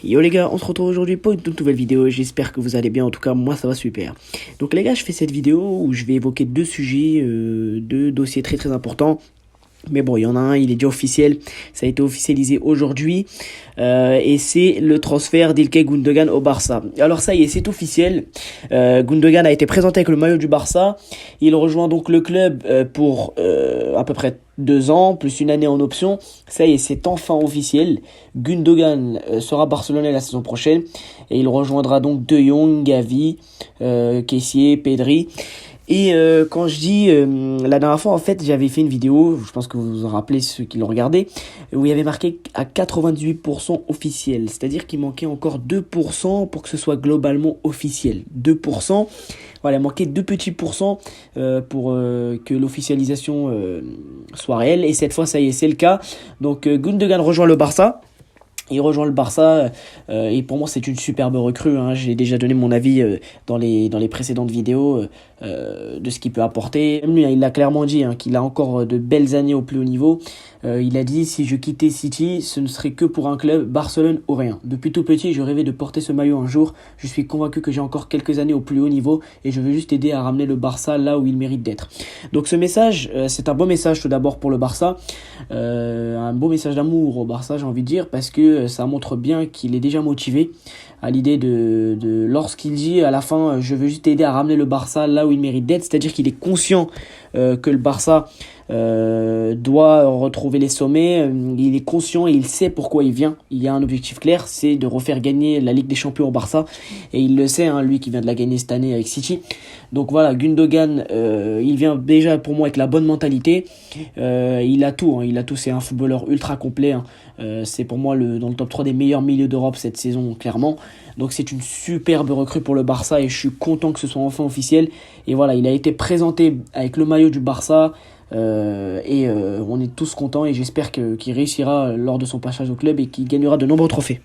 Yo les gars, on se retrouve aujourd'hui pour une toute nouvelle vidéo, j'espère que vous allez bien, en tout cas moi ça va super. Donc les gars, je fais cette vidéo où je vais évoquer deux sujets, deux dossiers très importants. Mais bon, il y en a un, il est déjà officiel, ça a été officialisé aujourd'hui, et c'est le transfert d'Ilkay Gundogan au Barça. Alors ça y est, c'est officiel, Gundogan a été présenté avec le maillot du Barça, il rejoint donc le club pour à peu près 2 ans, plus une année en option. Ça y est, c'est enfin officiel, Gundogan sera barcelonais la saison prochaine, et il rejoindra donc De Jong, Gavi, Kessié, Pedri. Et quand je dis la dernière fois, en fait, j'avais fait une vidéo, je pense que vous vous en rappelez ceux qui l'ont regardé, où il y avait marqué à 98% officiel, c'est-à-dire qu'il manquait encore 2% pour que ce soit globalement officiel. 2%, voilà, il manquait 2 petits pourcents pour que l'officialisation soit réelle, et cette fois, ça y est, c'est le cas. Donc Gundogan rejoint le Barça. Il rejoint le Barça et pour moi c'est une superbe recrue, hein. J'ai déjà donné mon avis dans les précédentes vidéos de ce qu'il peut apporter. Même lui, hein, il l'a clairement dit, hein, qu'il a encore de belles années au plus haut niveau. Il a dit: si je quittais City, ce ne serait que pour un club, Barcelone ou rien. Depuis tout petit, je rêvais de porter ce maillot un jour. Je suis convaincu que j'ai encore quelques années au plus haut niveau et je veux juste aider à ramener le Barça là où il mérite d'être. Donc ce message, c'est un beau message tout d'abord pour le Barça, un beau message d'amour au Barça, j'ai envie de dire, parce que ça montre bien qu'il est déjà motivé à l'idée de lorsqu'il dit à la fin: je veux juste aider à ramener le Barça là où il mérite d'être, c'est-à-dire qu'il est conscient que le Barça doit retrouver les sommets, il est conscient et il sait pourquoi il vient. Il y a un objectif clair, c'est de refaire gagner la Ligue des Champions au Barça, et il le sait, hein, lui qui vient de la gagner cette année avec City. Donc voilà, Gundogan, il vient déjà pour moi avec la bonne mentalité, il a tout, hein, c'est un footballeur ultra complet, hein. C'est pour moi dans le top 3 des meilleurs milieux d'Europe cette saison, clairement. Donc c'est une superbe recrue pour le Barça et je suis content que ce soit enfin officiel. Et voilà, il a été présenté avec le maillot du Barça, on est tous contents, et j'espère qu'il réussira lors de son passage au club et qu'il gagnera de nombreux trophées.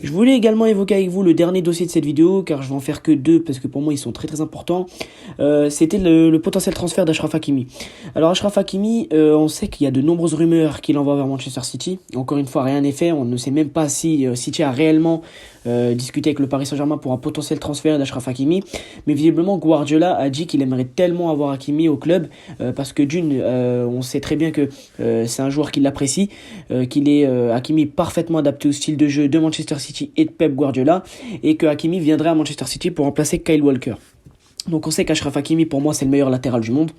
Je voulais également évoquer avec vous le dernier dossier de cette vidéo, car je vais en faire que 2 parce que pour moi ils sont très importants. C'était le potentiel transfert d'Achraf Hakimi. Alors Achraf Hakimi, on sait qu'il y a de nombreuses rumeurs qu'il envoie vers Manchester City. Encore une fois, rien n'est fait, on ne sait même pas si City a réellement discuté avec le Paris Saint-Germain pour un potentiel transfert d'Achraf Hakimi. Mais visiblement Guardiola a dit qu'il aimerait tellement avoir Hakimi au club, parce que on sait très bien que c'est un joueur qui l'apprécie, Hakimi est parfaitement adapté au style de jeu de Manchester City et de Pep Guardiola, et que Hakimi viendrait à Manchester City pour remplacer Kyle Walker. Donc on sait qu'Achraf Hakimi, pour moi, c'est le meilleur latéral du monde.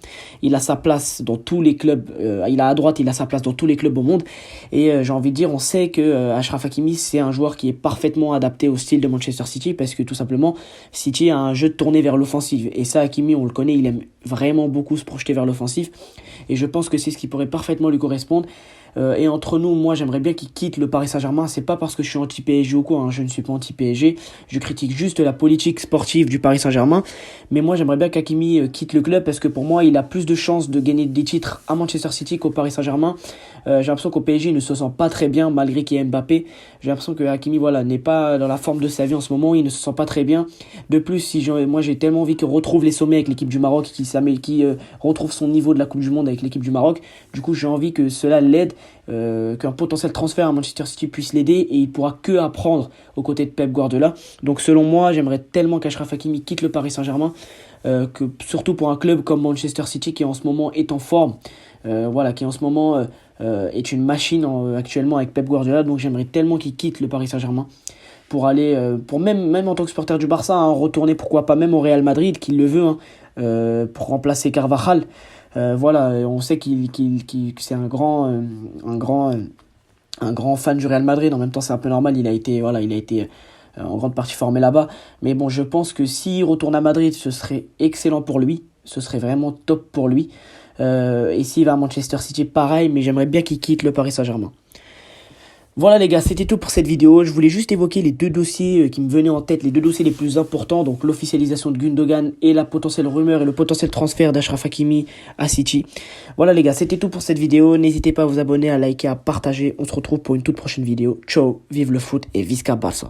Il a sa place dans tous les clubs, à droite, il a sa place dans tous les clubs au monde. Et j'ai envie de dire, on sait que Achraf Hakimi, c'est un joueur qui est parfaitement adapté au style de Manchester City, parce que tout simplement, City a un jeu de tournée vers l'offensive. Et ça, Hakimi, on le connaît, il aime vraiment beaucoup se projeter vers l'offensif. Et je pense que c'est ce qui pourrait parfaitement lui correspondre. Et entre nous, moi j'aimerais bien qu'il quitte le Paris Saint-Germain. C'est pas parce que je suis anti-PSG ou quoi, hein. Je ne suis pas anti-PSG, je critique juste la politique sportive du Paris Saint-Germain. Mais moi j'aimerais bien qu'Hakimi quitte le club, parce que pour moi il a plus de chances de gagner des titres à Manchester City qu'au Paris Saint-Germain. J'ai l'impression qu'au PSG il ne se sent pas très bien, malgré qu'il y ait Mbappé. J'ai l'impression que Hakimi, voilà, n'est pas dans la forme de sa vie en ce moment, il ne se sent pas très bien. De plus, moi j'ai tellement envie qu'il retrouve les sommets avec l'équipe du Maroc, qu'il retrouve son niveau de la Coupe du Monde avec l'équipe du Maroc. Du coup j'ai envie que cela l'aide, qu'un potentiel transfert à Manchester City puisse l'aider, et il pourra que apprendre aux côtés de Pep Guardiola. Donc selon moi, j'aimerais tellement qu'Achraf Hakimi quitte le Paris Saint-Germain, que surtout pour un club comme Manchester City qui en ce moment est en forme, qui en ce moment est une machine actuellement avec Pep Guardiola. Donc j'aimerais tellement qu'il quitte le Paris Saint-Germain pour aller, pour même en tant que supporter du Barça, hein, retourner pourquoi pas même au Real Madrid, qu'il le veut, hein, pour remplacer Carvajal. On sait que c'est un grand fan du Real Madrid. En même temps, c'est un peu normal, il a été en grande partie formé là-bas. Mais bon, je pense que s'il retourne à Madrid, ce serait excellent pour lui, ce serait vraiment top pour lui. Et s'il va à Manchester City, pareil, mais j'aimerais bien qu'il quitte le Paris Saint-Germain. Voilà les gars, c'était tout pour cette vidéo. Je voulais juste évoquer les 2 dossiers qui me venaient en tête, les 2 dossiers les plus importants, donc l'officialisation de Gundogan et la potentielle rumeur et le potentiel transfert d'Achraf Hakimi à City. Voilà les gars, c'était tout pour cette vidéo. N'hésitez pas à vous abonner, à liker, à partager. On se retrouve pour une toute prochaine vidéo. Ciao, vive le foot et Visca Barça.